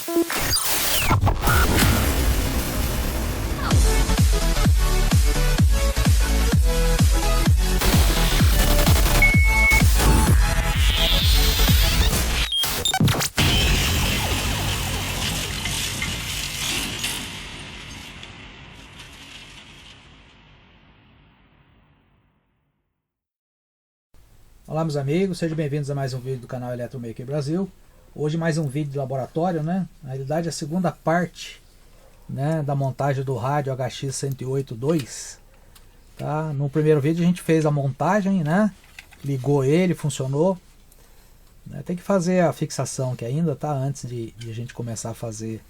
Olá meus amigos, sejam bem-vindos a mais um vídeo do canal Eletromaker Brasil. Hoje mais um vídeo de laboratório, né? Na realidade a segunda parte, né, da montagem do rádio HX108.2. Tá? No primeiro vídeo a gente fez a montagem, né? Ligou ele, funcionou. Tem que fazer a fixação que ainda tá antes de a gente começar a fazer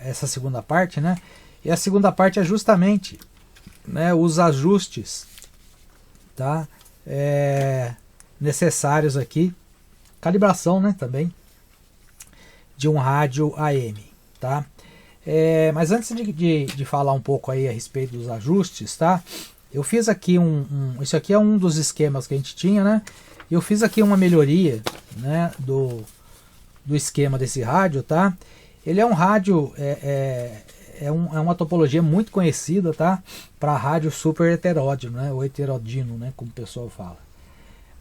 essa segunda parte, né? E a segunda parte é justamente, né, os ajustes, tá? Necessários aqui, calibração, né, também de um rádio AM, tá? Mas antes de falar um pouco aí a respeito dos ajustes, tá? Eu fiz aqui isso aqui é um dos esquemas que a gente tinha, né? Eu fiz aqui uma melhoria, né, do esquema desse rádio, tá? Ele é um rádio, é uma topologia muito conhecida, tá? Para rádio super heteródino, né? Ou heterodino, né? Como o pessoal fala.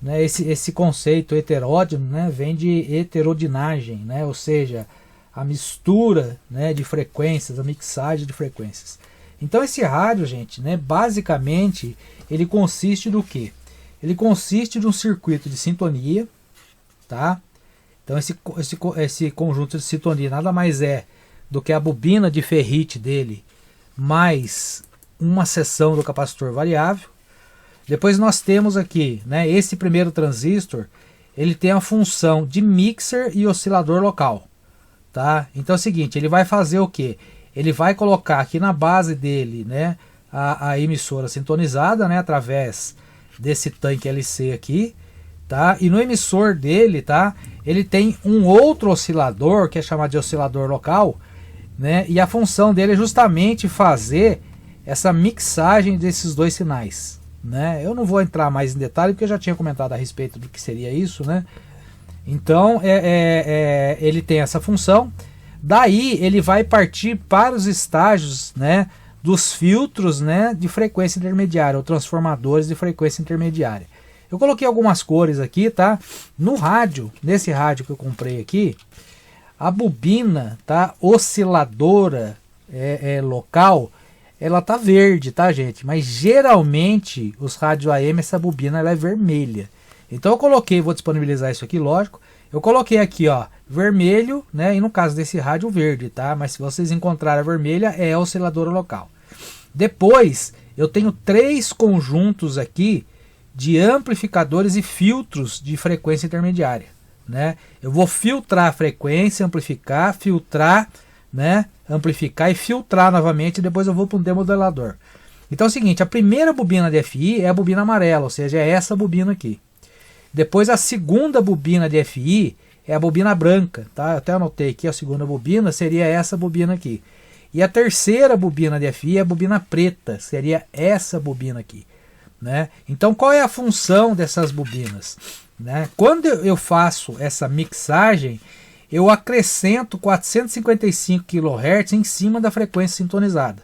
Né? Esse conceito heteródino, né, vem de heterodinagem, né? Ou seja, a mistura, né, de frequências, a mixagem de frequências. Então esse rádio, gente, né, basicamente ele consiste do quê? Ele consiste de um circuito de sintonia, tá? Então esse conjunto de sintonia nada mais é do que a bobina de ferrite dele, mais uma seção do capacitor variável. Depois nós temos aqui, né, esse primeiro transistor, ele tem a função de mixer e oscilador local. Tá? Então é o seguinte, ele vai fazer o que? Ele vai colocar aqui na base dele, né, a emissora sintonizada, né, através desse tanque LC aqui. Tá? E no emissor dele, tá, ele tem um outro oscilador, que é chamado de oscilador local, né? E a função dele é justamente fazer essa mixagem desses dois sinais, né? Eu não vou entrar mais em detalhe porque eu já tinha comentado a respeito do que seria isso, né? Então ele tem essa função. Daí ele vai partir para os estágios, né, dos filtros, né, de frequência intermediária, ou transformadores de frequência intermediária. Eu coloquei algumas cores aqui, tá? No rádio, nesse rádio que eu comprei aqui, a bobina, tá, osciladora local, ela tá verde, tá, gente? Mas geralmente os rádios AM, essa bobina ela é vermelha. Então eu coloquei, vou disponibilizar isso aqui, lógico. Eu coloquei aqui, ó, vermelho, né? E no caso desse rádio, verde, tá? Mas se vocês encontrarem a vermelha, é a osciladora local. Depois, eu tenho 3 conjuntos aqui de amplificadores e filtros de frequência intermediária, né? Eu vou filtrar a frequência, amplificar, filtrar, né? Amplificar e filtrar novamente, e depois eu vou para um demodelador. Então é o seguinte, a primeira bobina de FI é a bobina amarela, ou seja, é essa bobina aqui. Depois a segunda bobina de FI é a bobina branca, tá? Eu até anotei aqui, a segunda bobina seria essa bobina aqui. E a terceira bobina de FI é a bobina preta, seria essa bobina aqui, né? Então qual é a função dessas bobinas, né? Quando eu faço essa mixagem, eu acrescento 455 kHz em cima da frequência sintonizada,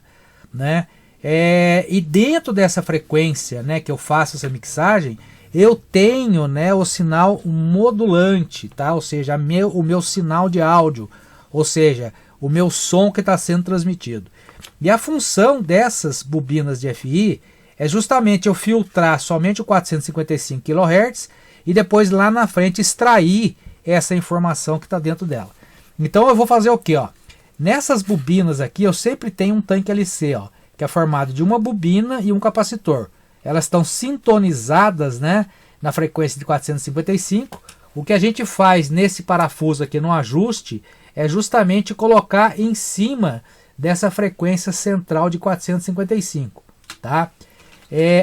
né? E dentro dessa frequência, né, que eu faço essa mixagem, eu tenho, né, o sinal modulante, tá? Ou seja, o meu sinal de áudio, ou seja, o meu som que está sendo transmitido. E a função dessas bobinas de FI é justamente eu filtrar somente o 455 kHz e depois lá na frente extrair essa informação que está dentro dela. Então eu vou fazer o que? Nessas bobinas aqui eu sempre tenho um tanque LC, ó, que é formado de uma bobina e um capacitor. Elas estão sintonizadas, né, na frequência de 455. O que a gente faz nesse parafuso aqui no ajuste é justamente colocar em cima dessa frequência central de 455. Tá?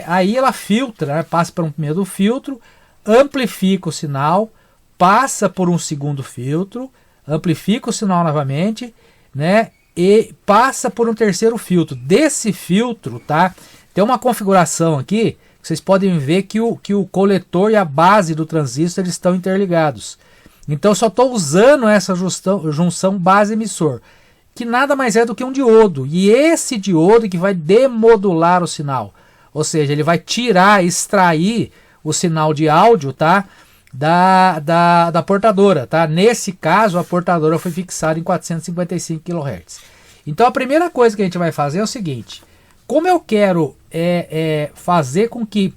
Aí ela filtra, né, passa por um primeiro filtro, amplifica o sinal, passa por um segundo filtro, amplifica o sinal novamente, né, e passa por um terceiro filtro. Desse filtro, tá, tem uma configuração aqui, vocês podem ver que o coletor e a base do transistor eles estão interligados. Então eu só estou usando essa junção base emissor, que nada mais é do que um diodo. E esse diodo que vai demodular o sinal. Ou seja, ele vai extrair o sinal de áudio, tá? Da portadora, tá? Nesse caso, a portadora foi fixada em 455 kHz. Então a primeira coisa que a gente vai fazer é o seguinte: como eu quero fazer com que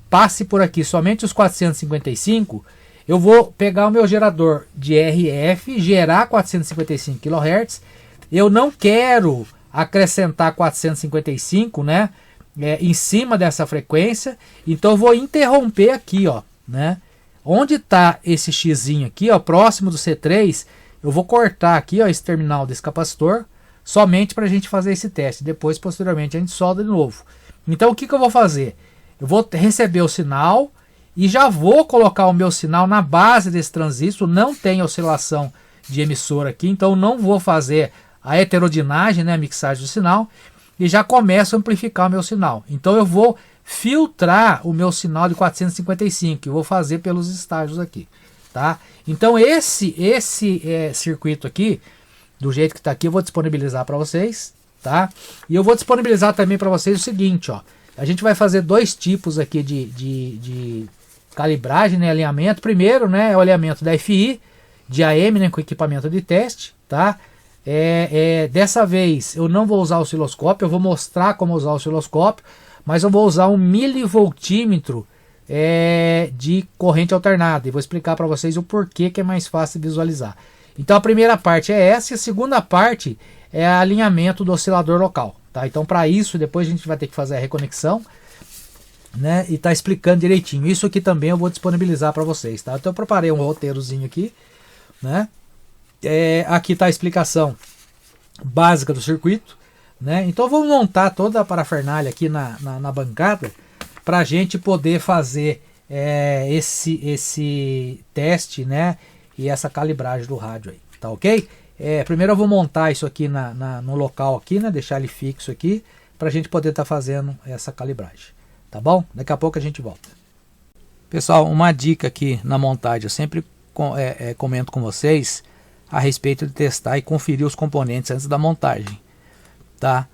passe por aqui somente os 455, eu vou pegar o meu gerador de RF, gerar 455 kHz. Eu não quero acrescentar 455, né? Em cima dessa frequência, então eu vou interromper aqui, ó, né? Onde está esse xizinho aqui, ó, próximo do C3, eu vou cortar aqui, ó, esse terminal desse capacitor, somente para a gente fazer esse teste. Depois, posteriormente, a gente solda de novo. Então, o que eu vou fazer? Eu vou receber o sinal e já vou colocar o meu sinal na base desse transistor. Não tem oscilação de emissor aqui, então não vou fazer a heterodinagem, né, a mixagem do sinal, e já começo a amplificar o meu sinal. Então eu vou filtrar o meu sinal de 455, eu vou fazer pelos estágios aqui, tá? Então esse circuito aqui, do jeito que está aqui, eu vou disponibilizar para vocês, tá? E eu vou disponibilizar também para vocês o seguinte, ó, a gente vai fazer dois tipos aqui de calibragem, né, alinhamento. Primeiro, né, é o alinhamento da FI, de AM, né, com equipamento de teste, tá? Dessa vez eu não vou usar o osciloscópio, eu vou mostrar como usar o osciloscópio, mas eu vou usar um milivoltímetro de corrente alternada e vou explicar para vocês o porquê que é mais fácil visualizar. Então a primeira parte é essa e a segunda parte é alinhamento do oscilador local, tá? Então para isso depois a gente vai ter que fazer a reconexão, né, e tá explicando direitinho. Isso aqui também eu vou disponibilizar para vocês, tá? Então eu preparei um roteirozinho aqui, né? Aqui está a explicação básica do circuito, né? Então vamos montar toda a parafernália aqui na bancada para a gente poder fazer esse teste, né? E essa calibragem do rádio aí, tá ok? Primeiro eu vou montar isso aqui no local aqui, né? Deixar ele fixo aqui para a gente poder estar fazendo essa calibragem, tá bom? Daqui a pouco a gente volta. Pessoal, uma dica aqui na montagem, eu sempre comento com vocês a respeito de testar e conferir os componentes antes da montagem, tá?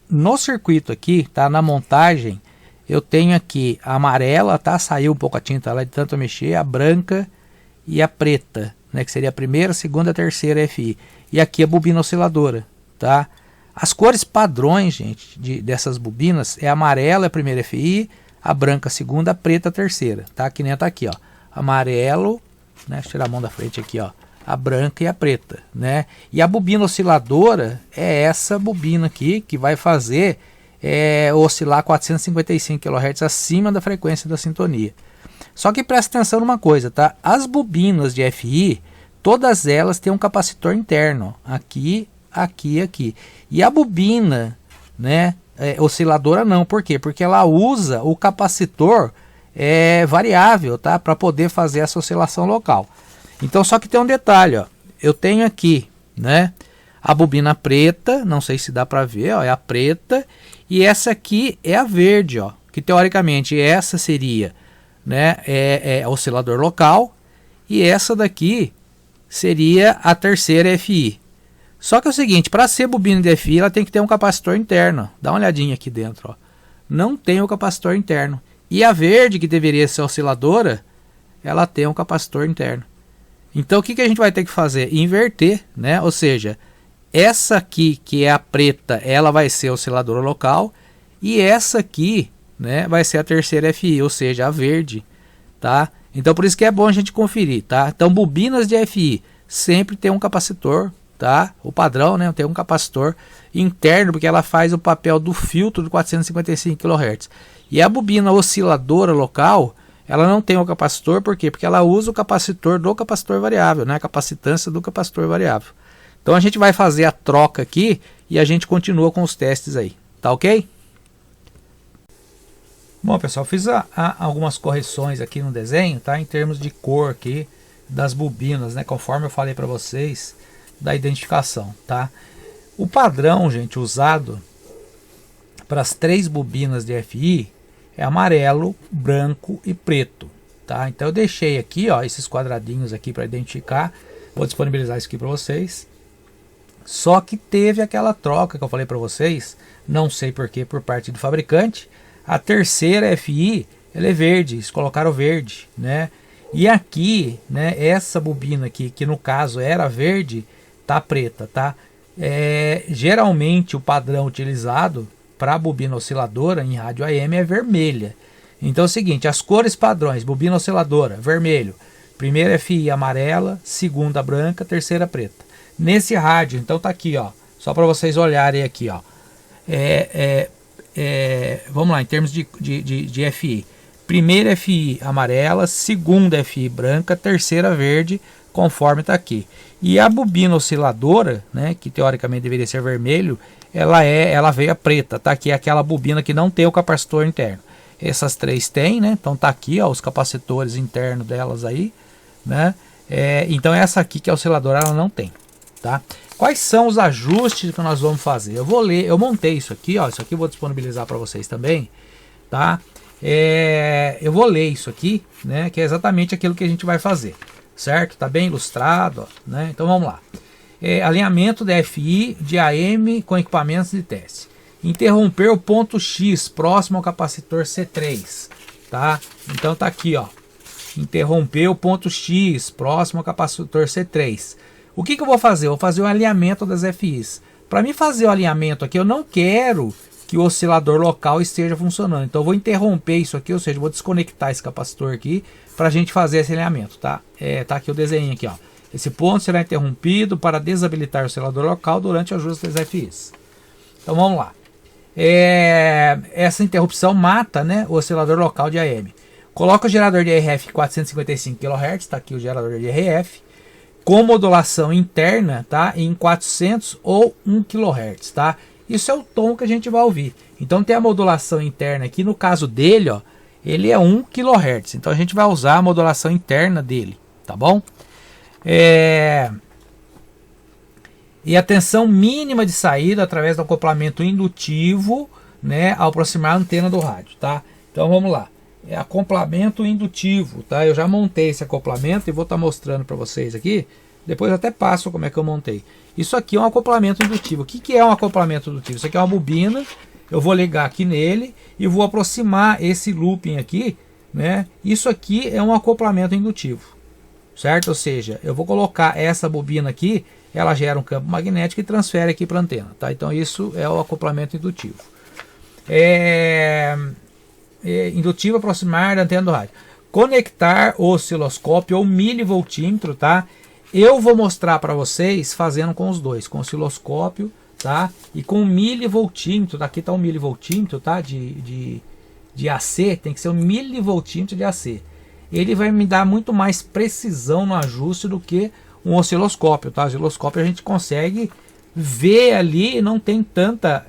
No circuito aqui, tá? Na montagem, eu tenho aqui a amarela, tá? Saiu um pouco a tinta lá de tanto mexer, a branca e a preta, né? Que seria a primeira, segunda, terceira FI. E aqui a bobina osciladora, tá? As cores padrões, gente, dessas bobinas é a amarela, a primeira FI, a branca, a segunda, a preta, a terceira, tá? Que nem tá aqui, ó. Amarelo, né? Deixa eu tirar a mão da frente aqui, ó. A branca e a preta, né? E a bobina osciladora é essa bobina aqui que vai fazer oscilar 455 kHz acima da frequência da sintonia. Só que presta atenção numa coisa, tá? As bobinas de FI, todas elas têm um capacitor interno, aqui, aqui, aqui. E a bobina, né, osciladora não, por quê? Porque ela usa o capacitor variável, tá? Para poder fazer essa oscilação local. Então só que tem um detalhe, ó. Eu tenho aqui, né, a bobina preta, não sei se dá para ver, ó, é a preta, e essa aqui é a verde, ó, que teoricamente essa seria, né, oscilador local, e essa daqui seria a terceira FI. Só que é o seguinte, para ser bobina de FI, ela tem que ter um capacitor interno. Dá uma olhadinha aqui dentro, ó. Não tem o capacitor interno. E a verde, que deveria ser osciladora, ela tem um capacitor interno. Então o que a gente vai ter que fazer? Inverter, né? Ou seja, essa aqui, que é a preta, ela vai ser a osciladora local, e essa aqui, né, vai ser a terceira FI, ou seja, a verde, tá? Então por isso que é bom a gente conferir, tá? Então bobinas de FI sempre tem um capacitor, tá? O padrão, né, tem um capacitor interno, porque ela faz o papel do filtro de 455 kHz. E a bobina osciladora local, ela não tem o capacitor, por quê? Porque ela usa o capacitor do capacitor variável, né? A capacitância do capacitor variável. Então a gente vai fazer a troca aqui e a gente continua com os testes aí, tá ok? Bom, pessoal, fiz algumas correções aqui no desenho, tá? Em termos de cor aqui das bobinas, né? Conforme eu falei para vocês da identificação, tá? O padrão, gente, usado para as 3 bobinas de FI é amarelo, branco e preto, tá? Então eu deixei aqui, ó, esses quadradinhos aqui para identificar. Vou disponibilizar isso aqui para vocês. Só que teve aquela troca que eu falei para vocês, não sei porquê, por parte do fabricante. A terceira FI, ela é verde, eles colocaram verde, né? E aqui, né, essa bobina aqui, que no caso era verde, tá preta, tá? Geralmente o padrão utilizado para bobina osciladora em rádio AM é vermelha. Então é o seguinte, as cores padrões, bobina osciladora, vermelho, primeira FI amarela, segunda branca, terceira preta. Nesse rádio, então tá aqui, ó, só para vocês olharem aqui, ó, vamos lá, em termos de FI, primeira FI amarela, segunda FI branca, terceira verde, conforme tá aqui. E a bobina osciladora, né, que teoricamente deveria ser vermelho, ela veio a preta, tá aqui, aquela bobina que não tem o capacitor interno. Essas três tem, né? Então tá aqui, ó, os capacitores internos delas aí, né? Então essa aqui que é a osciladora, ela não tem, tá? Quais são os ajustes que nós vamos fazer? Eu vou ler, eu montei isso aqui, ó, isso aqui eu vou disponibilizar para vocês também, tá? Eu vou ler isso aqui, né? Que é exatamente aquilo que a gente vai fazer, certo? Tá bem ilustrado, ó, né? Então vamos lá. Alinhamento da FI de AM com equipamentos de teste. Interromper o ponto X próximo ao capacitor C3, tá? Então tá aqui, ó. Interromper o ponto X próximo ao capacitor C3. O que eu vou fazer? Eu vou fazer o alinhamento das FIs. Para mim fazer o alinhamento aqui, eu não quero que o oscilador local esteja funcionando. Então eu vou interromper isso aqui, ou seja, vou desconectar esse capacitor aqui para a gente fazer esse alinhamento, tá? Tá aqui o desenho aqui, ó. Esse ponto será interrompido para desabilitar o oscilador local durante o ajuste das FIs. Então vamos lá. Essa interrupção mata, né, o oscilador local de AM. Coloca o gerador de RF 455 kHz, tá aqui o gerador de RF, com modulação interna, tá, em 400 ou 1 kHz, tá? Isso é o tom que a gente vai ouvir. Então tem a modulação interna aqui, no caso dele, ó, ele é 1 kHz. Então a gente vai usar a modulação interna dele, tá bom? E a tensão mínima de saída através do acoplamento indutivo, né, ao aproximar a antena do rádio, tá? Então vamos lá. Acoplamento indutivo, tá? Eu já montei esse acoplamento e vou estar mostrando para vocês aqui. Depois eu até passo como é que eu montei. Isso aqui é um acoplamento indutivo. O que é um acoplamento indutivo? Isso aqui é uma bobina. Eu vou ligar aqui nele e vou aproximar esse looping aqui, né? Isso aqui é um acoplamento indutivo, certo? Ou seja, eu vou colocar essa bobina aqui, ela gera um campo magnético e transfere aqui para a antena, tá? Então isso é o acoplamento indutivo. Indutivo, aproximar da antena do rádio. Conectar o osciloscópio ou milivoltímetro, tá? Eu vou mostrar para vocês fazendo com os dois, com o osciloscópio, tá? E com o milivoltímetro, aqui está um milivoltímetro, tá? De AC, tem que ser um milivoltímetro de AC. Ele vai me dar muito mais precisão no ajuste do que um osciloscópio, tá? O osciloscópio a gente consegue ver ali e não tem tanta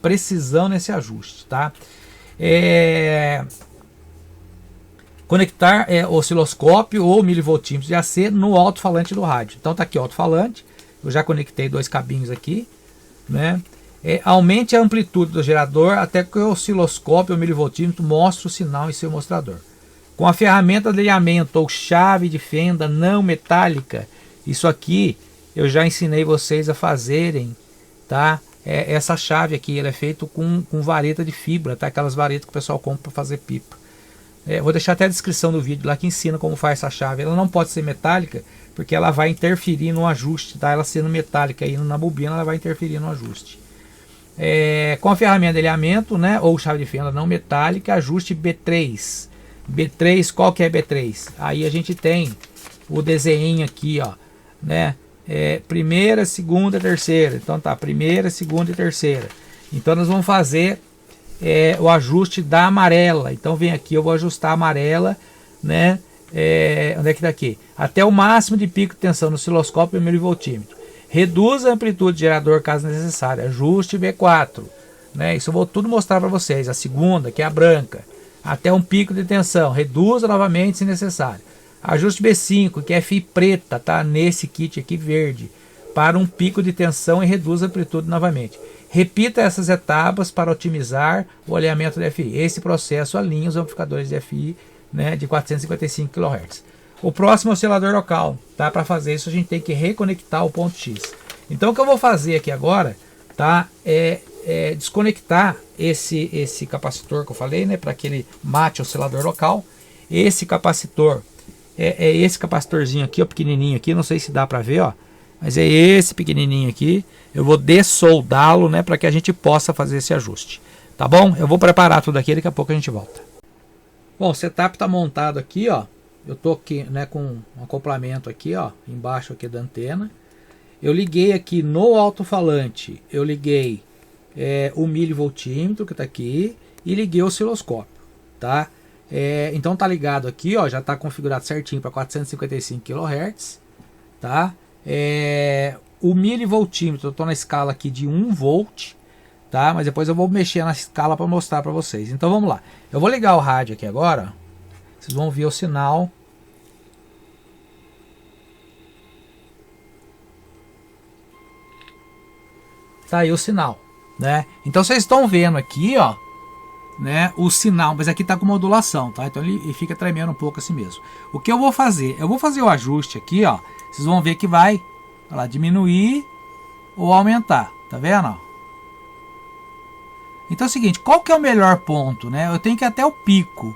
precisão nesse ajuste, tá? Conectar osciloscópio ou milivoltímetro de AC no alto-falante do rádio. Então tá aqui o alto-falante, eu já conectei dois cabinhos aqui, né? Aumente a amplitude do gerador até que o osciloscópio ou milivoltímetro mostre o sinal em seu mostrador. Com a ferramenta de alinhamento ou chave de fenda não metálica, isso aqui eu já ensinei vocês a fazerem, tá? Essa chave aqui, ela é feita com vareta de fibra, tá? Aquelas varetas que o pessoal compra para fazer pipa. Vou deixar até a descrição do vídeo lá que ensina como faz essa chave. Ela não pode ser metálica, porque ela vai interferir no ajuste, tá? Ela sendo metálica aí na bobina, ela vai interferir no ajuste. Com a ferramenta de alinhamento, né? Ou chave de fenda não metálica, ajuste B3. B3, qual que é B3? Aí a gente tem o desenho aqui, ó, né? Primeira, segunda, terceira. Então tá, primeira, segunda e terceira. Então nós vamos fazer o ajuste da amarela. Então vem aqui, eu vou ajustar a amarela, né? Onde é que tá aqui? Até o máximo de pico de tensão no osciloscópio e milivoltímetro. Reduz a amplitude do gerador caso necessário. Ajuste B4, né? Isso eu vou tudo mostrar para vocês. A segunda, que é a branca, até um pico de tensão. Reduza novamente se necessário. Ajuste B5, que é FI preta, tá? Nesse kit aqui verde, para um pico de tensão e reduz a amplitude novamente. Repita essas etapas para otimizar o alinhamento da FI. Esse processo alinha os amplificadores de FI né, de 455 kHz. O próximo oscilador local, tá? Para fazer isso a gente tem que reconectar o ponto X. Então o que eu vou fazer aqui agora, tá? É desconectar esse capacitor que eu falei, né? Para que ele mate o oscilador local. Esse capacitor é esse capacitorzinho aqui, ó, pequenininho aqui, não sei se dá para ver, ó, mas é esse pequenininho aqui. Eu vou dessoldá-lo, né, para que a gente possa fazer esse ajuste, tá bom? Eu vou preparar tudo aqui, daqui a pouco a gente volta. Bom, o setup está montado aqui, ó. Eu tô aqui, né, com um acoplamento aqui, ó, embaixo aqui da antena. Eu liguei aqui no alto-falante, eu liguei o milivoltímetro que está aqui e liguei o osciloscópio, tá? Então tá ligado aqui, ó, já tá configurado certinho para 455 kHz, tá? O milivoltímetro eu tô na escala aqui de 1 volt, tá? Mas depois eu vou mexer na escala para mostrar para vocês. Então vamos lá. Eu vou ligar o rádio aqui agora. Vocês vão ver o sinal. Tá aí o sinal, né? Então vocês estão vendo aqui, ó, né, o sinal, mas aqui tá com modulação, tá? Então ele fica tremendo um pouco assim mesmo. O que eu vou fazer? Eu vou fazer o ajuste aqui, ó. Vocês vão ver que vai, olha lá, diminuir ou aumentar, tá vendo? Então é o seguinte, qual que é o melhor ponto, né? Eu tenho que ir até o pico,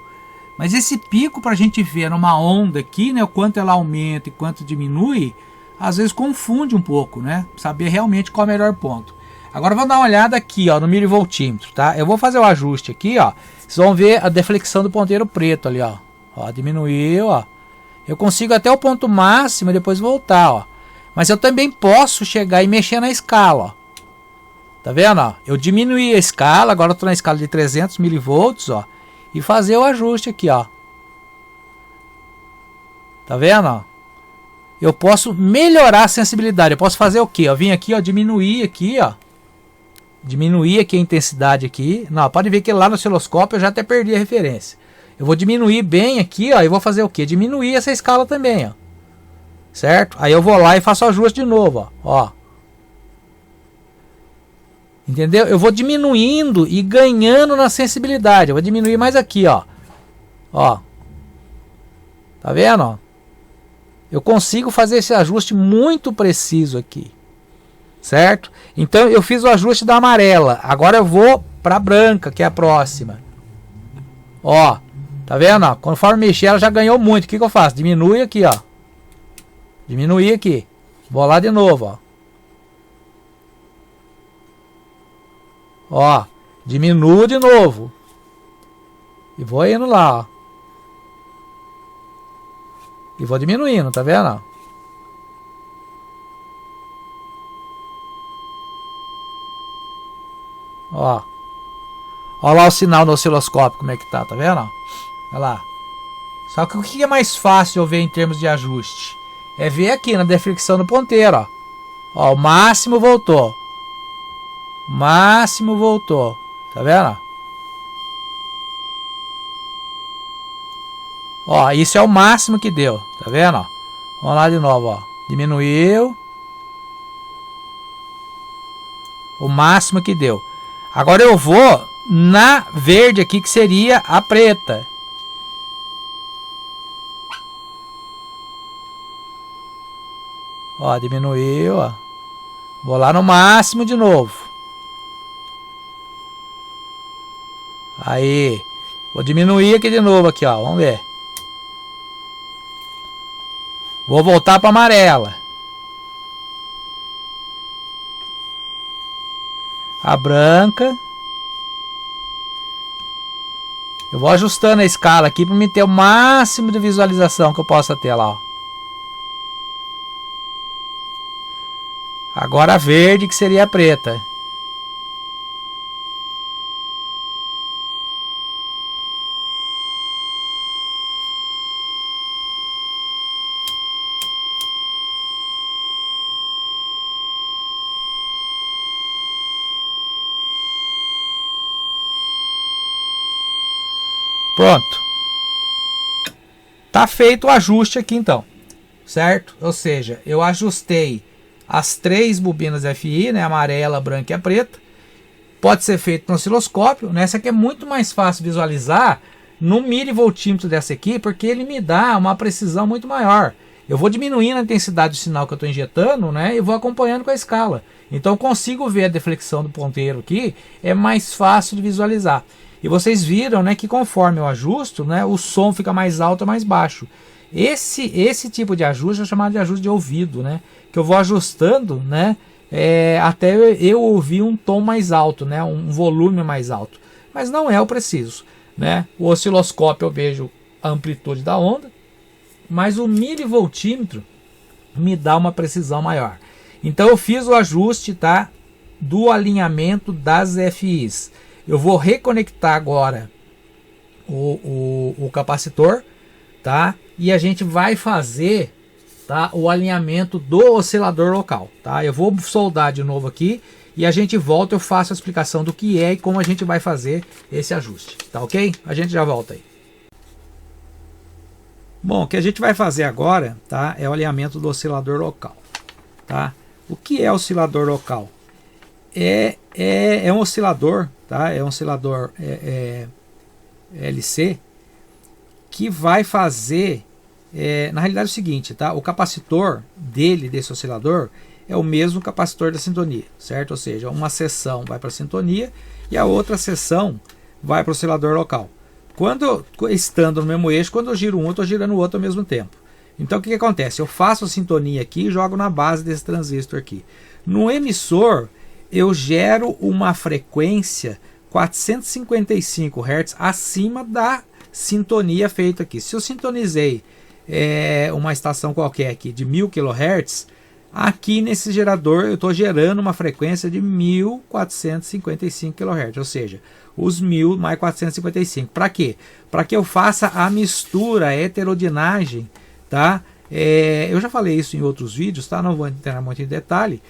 mas esse pico para a gente ver numa onda aqui, né, o quanto ela aumenta e quanto diminui, às vezes confunde um pouco, né? Saber realmente qual é o melhor ponto. Agora vamos dar uma olhada aqui, ó, no milivoltímetro, tá? Eu vou fazer o ajuste aqui, ó. Vocês vão ver a deflexão do ponteiro preto ali, ó. Ó, diminuiu, ó. Eu consigo até o ponto máximo e depois voltar, ó. Mas eu também posso chegar e mexer na escala, ó. Tá vendo, ó? Eu diminuí a escala, agora eu tô na escala de 300 milivolts, ó. E fazer o ajuste aqui, ó. Tá vendo, ó? Eu posso melhorar a sensibilidade. Eu posso fazer o quê? Eu vim aqui, ó, diminuir aqui, ó. Diminuir aqui a intensidade aqui. Não, pode ver que lá no osciloscópio eu já até perdi a referência. Eu vou diminuir bem aqui, ó, e vou fazer o quê? Diminuir essa escala também, ó. Certo? Aí eu vou lá e faço o ajuste de novo, ó. Entendeu? Eu vou diminuindo e ganhando na sensibilidade. Eu vou diminuir mais aqui, ó. Ó. Tá vendo, ó? Eu consigo fazer esse ajuste muito preciso aqui. Certo? Então eu fiz o ajuste da amarela. Agora eu vou para a branca, que é a próxima. Ó, tá vendo? Ó? Conforme mexer, ela já ganhou muito. O que eu faço? Diminui aqui, ó. Diminuir aqui. Vou lá de novo, ó. Ó, diminuo de novo. E vou indo lá, ó. E vou diminuindo, tá vendo? Ó. Ó lá o sinal no osciloscópio, como é que tá vendo? Olha lá. Só que o que é mais fácil eu ver em termos de ajuste? É ver aqui na deflexão do ponteiro, ó. Ó, o máximo voltou. Máximo voltou. Tá vendo? Ó, isso é o máximo que deu. Tá vendo? Ó? Vamos lá de novo, ó. Diminuiu. O máximo que deu. Agora eu vou na verde aqui, que seria a preta. Ó, diminuiu, ó. Vou lá no máximo de novo. Aí. Vou diminuir aqui de novo aqui, ó. Vamos ver. Vou voltar para amarela. A branca. Eu vou ajustando a escala aqui para me ter o máximo de visualização que eu possa ter lá, ó. Agora a verde, que seria a preta. Pronto. Tá feito o ajuste aqui então, certo? Ou seja, eu ajustei as 3 bobinas FI, né, a amarela, a branca e a preta. Pode ser feito no osciloscópio, né? Essa aqui é muito mais fácil visualizar no milivoltímetro dessa aqui, porque ele me dá uma precisão muito maior. Eu vou diminuindo a intensidade do sinal que eu estou injetando, né, e vou acompanhando com a escala. Então eu consigo ver a deflexão do ponteiro aqui, é mais fácil de visualizar. E vocês viram, né, que conforme eu ajusto, né, o som fica mais alto ou mais baixo. Esse tipo de ajuste é chamado de ajuste de ouvido, né, que eu vou ajustando, né, até eu ouvir um tom mais alto, né, um volume mais alto. Mas não é o preciso, né? O osciloscópio eu vejo a amplitude da onda, mas o milivoltímetro me dá uma precisão maior. Então eu fiz o ajuste, tá, do alinhamento das FIs. Eu vou reconectar agora o capacitor, tá? E a gente vai fazer, tá, o alinhamento do oscilador local, tá? Eu vou soldar de novo aqui e a gente volta, eu faço a explicação do que é e como a gente vai fazer esse ajuste, tá ok? A gente já volta aí. Bom, o que a gente vai fazer agora, tá, é o alinhamento do oscilador local, tá? O que é oscilador local? É um oscilador, tá? É um oscilador LC que vai fazer, na realidade é o seguinte, tá? O capacitor desse oscilador é o mesmo capacitor da sintonia, certo? Ou seja, uma seção vai para a sintonia e a outra seção vai para o oscilador local. Estando no mesmo eixo, quando eu giro um, eu estou girando o outro ao mesmo tempo. Então o que acontece? Eu faço a sintonia aqui e jogo na base desse transistor aqui. No emissor, eu gero uma frequência 455 Hz acima da sintonia feita aqui. Se eu sintonizei uma estação qualquer aqui de 1000 kHz, aqui nesse gerador eu estou gerando uma frequência de 1455 kHz, ou seja, os 1000 mais 455. Para quê? Para que eu faça a mistura, a heterodinagem, tá? Eu já falei isso em outros vídeos, tá? Não vou entrar muito em detalhe.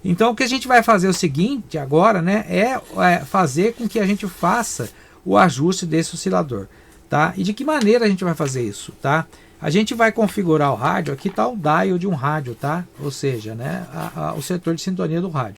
Então o que a gente vai fazer é o seguinte agora, né? É fazer com que a gente faça o ajuste desse oscilador, tá? E de que maneira a gente vai fazer isso, tá? A gente vai configurar o rádio, aqui está o dial de um rádio, tá? Ou seja, né, o setor de sintonia do rádio.